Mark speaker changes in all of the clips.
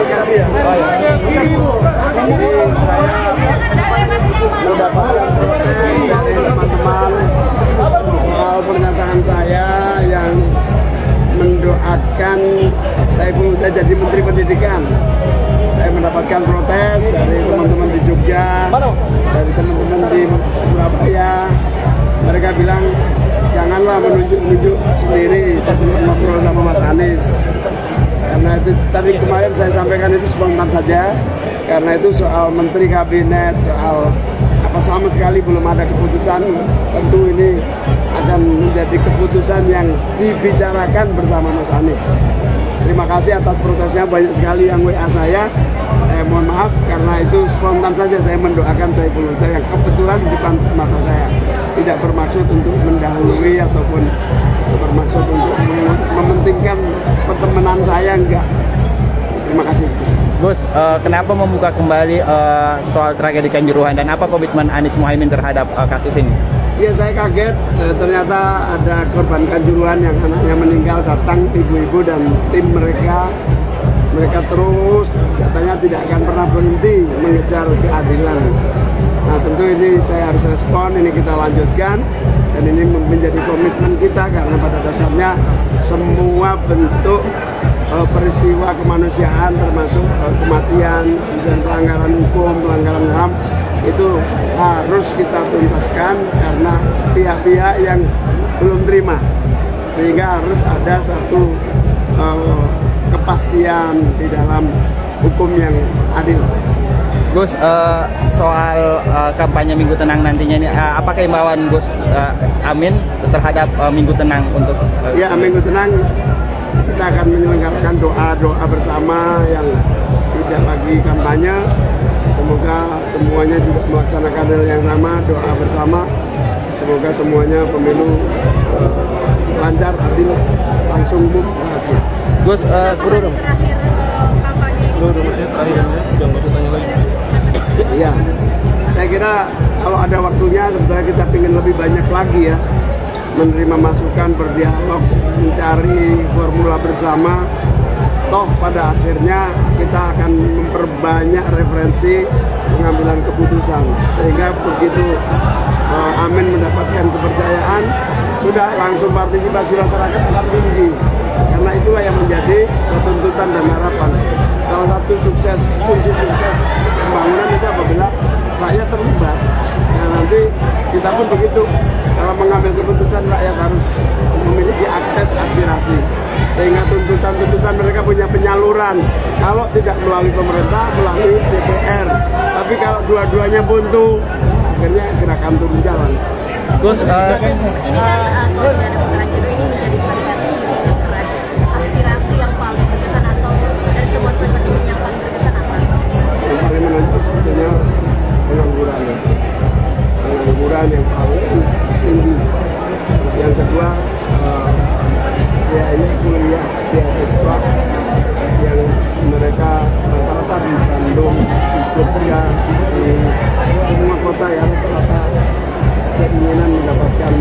Speaker 1: klarifikasi ya. Ini saya mendapatkan protes dari teman-teman soal pernyataan saya yang mendoakan Saiful Huda jadi Menteri Pendidikan. Saya mendapatkan protes dari teman-teman di Jogja, dari teman-teman di Surabaya. Mereka bilang janganlah menunjuk-nunjuk sendiri sebelum ngobrol sama Mas Anies. Karena itu tadi kemarin saya sampaikan itu spontan saja. Karena itu soal Menteri Kabinet, soal apa sama sekali belum ada keputusan. Tentu ini akan menjadi keputusan yang dibicarakan bersama Mas Anies. Terima kasih atas protesnya, banyak sekali yang WA saya. Saya mohon maaf karena itu spontan saja saya mendoakan Saiful Huda yang kebetulan di depan mata saya. Tidak bermaksud untuk mendahului ataupun bermaksud untuk mementingkan pertemanan saya, enggak. Terima kasih.
Speaker 2: Gus, kenapa membuka kembali soal tragedi Kanjuruhan dan apa komitmen Anies Muhaimin terhadap kasus ini?
Speaker 1: Ya saya kaget, ternyata ada korban Kanjuruhan yang anaknya meninggal, datang ibu-ibu dan tim mereka terus katanya tidak akan pernah berhenti mengejar keadilan. Nah tentu ini saya harus respon, ini kita lanjutkan dan ini menjadi komitmen kita karena pada dasarnya semua bentuk peristiwa kemanusiaan termasuk kematian dan pelanggaran hukum, pelanggaran HAM itu harus kita tuntaskan karena pihak-pihak yang belum terima, sehingga harus ada satu kepastian di dalam hukum yang adil.
Speaker 2: Gus, soal kampanye Minggu Tenang nantinya ini, apa keimbauan Gus Amin terhadap Minggu Tenang untuk?
Speaker 1: Ya, Minggu Tenang kita akan menyelenggarakan doa-doa bersama yang tidak lagi kampanye. Semoga semuanya juga melaksanakan hal yang sama, doa bersama. Semoga semuanya pemilu lancar, adil, langsung berhasil.
Speaker 2: Gus,
Speaker 1: Iya, saya kira kalau ada waktunya sebenarnya kita ingin lebih banyak lagi ya menerima masukan, berdialog, mencari formula bersama. Toh pada akhirnya kita akan memperbanyak referensi pengambilan keputusan sehingga begitu Amin mendapatkan kepercayaan sudah langsung partisipasi masyarakat akan tinggi karena itulah yang menjadi tuntutan dan harapan. Salah satu kunci sukses pembangunan itu apabila rakyat terlibat. Nah nanti kita pun begitu, kalau mengambil keputusan rakyat harus memiliki akses aspirasi sehingga tuntutan mereka punya penyaluran. Kalau tidak melalui pemerintah, melalui DPR. Tapi kalau dua-duanya buntu, akhirnya gerakan turun jalan.
Speaker 2: Gus,
Speaker 3: aspirasi yang paling berkesan atau dari semua selebriti yang paling berkesan apa?
Speaker 1: Yang paling menonjol sebetulnya pengangguran yang paling tinggi. Yang kedua biaya kuliah beasiswa yang mereka rata-rata di Bandung, di Jogja, di semua kota ya rata-rata keinginan mendapatkan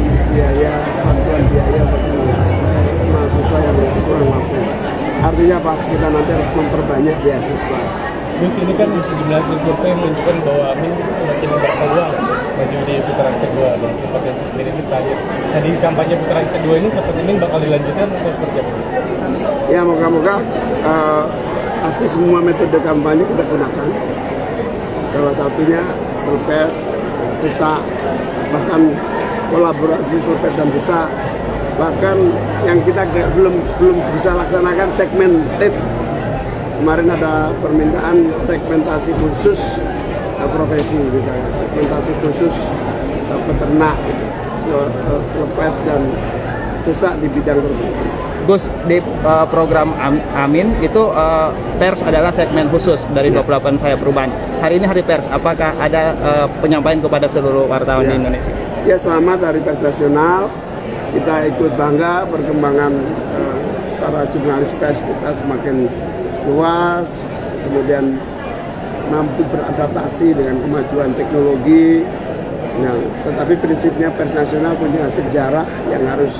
Speaker 1: bantuan biaya bagi mahasiswa yang kurang mampu. Artinya Pak, kita nanti harus memperbanyak beasiswa.
Speaker 4: Gus, ini kan sejumlah survei menunjukkan bahwa Amin semakin berpeluang maju di putaran kedua dan seperti ini terakhir. Nah di kampanye putaran kedua ini seperti ini bakal dilanjutkan atau seperti apa?
Speaker 1: Ya moga-moga pasti semua metode kampanye kita gunakan. Salah satunya selpet, desa, bahkan kolaborasi selpet dan desa. Bahkan yang kita belum bisa laksanakan segmented. Kemarin ada permintaan segmentasi khusus profesi, misalnya segmentasi khusus peternak, selpet dan desa di bidang tertentu.
Speaker 2: Gus, di program Amin itu pers adalah segmen khusus dari 28 saya perubahan. Hari ini hari pers, apakah ada penyampaian kepada seluruh wartawan di Indonesia?
Speaker 1: Ya, selamat Hari Pers Nasional. Kita ikut bangga perkembangan para jurnalis pers kita semakin luas, kemudian mampu beradaptasi dengan kemajuan teknologi. Nah, tetapi prinsipnya pers nasional punya sejarah yang harus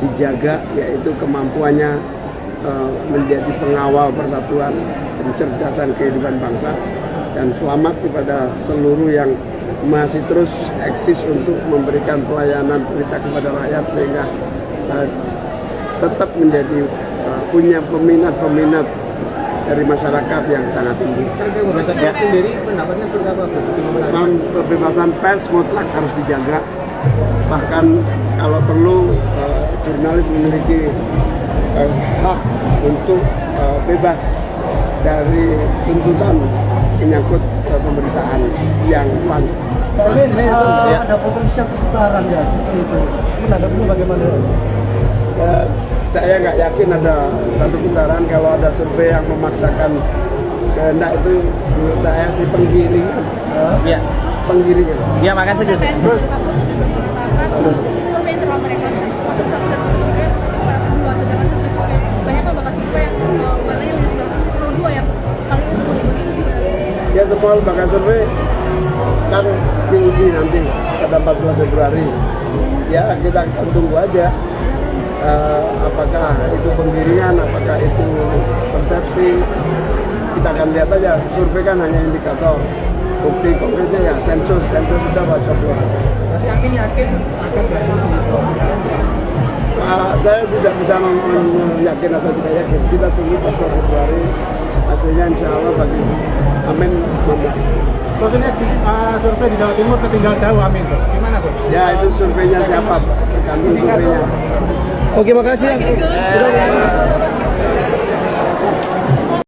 Speaker 1: dijaga, yaitu kemampuannya menjadi pengawal persatuan pencerdasan kehidupan bangsa, dan selamat kepada seluruh yang masih terus eksis untuk memberikan pelayanan berita kepada rakyat sehingga tetap menjadi punya peminat-peminat dari masyarakat yang sangat tinggi.
Speaker 2: Ya.
Speaker 4: Sendiri pendapatnya seperti apa?
Speaker 1: Kebebasan pers mutlak harus dijaga. Bahkan kalau perlu jurnalis memiliki hak untuk bebas dari tuntutan menyangkut pemberitaan yang valid.
Speaker 5: Ada potensi putaran ya seperti itu. Menanggapinya bagaimana?
Speaker 1: Saya nggak yakin ada satu putaran. Kalau ada survei yang memaksakan kehendak itu, menurut saya sih penggiringan.
Speaker 2: Ya,
Speaker 1: Penggiringan.
Speaker 2: ya makasih saja.
Speaker 3: Terus aku tuh juga mengatakan survei internal mereka tuh masuk satu dan masuk tiga dua, sedangkan survei banyak lembaga survei yang mana yang sebelah dua yang kali ini itu juga.
Speaker 1: Ya, semua lembaga survei kan diuji nanti pada 14 Februari. Ya, kita akan tunggu aja apakah itu penggiringan, apakah itu persepsi. Kita akan lihat aja. Survei kan hanya indikator. Bukti konkretnya ya sensus kita baca plus.
Speaker 4: Tapi yakin akan berhasil.
Speaker 1: Saya tidak bisa yakin atau tidak yakin. Kita tunggu 14 Februari. Hasilnya insya Allah bagus. Amin.
Speaker 4: Terus ini survei di Jawa Timur ketinggalan jauh, amin. Terus gimana, Bos?
Speaker 1: Ya, itu surveinya siapa? Tergantung surveinya.
Speaker 2: Oke, makasih.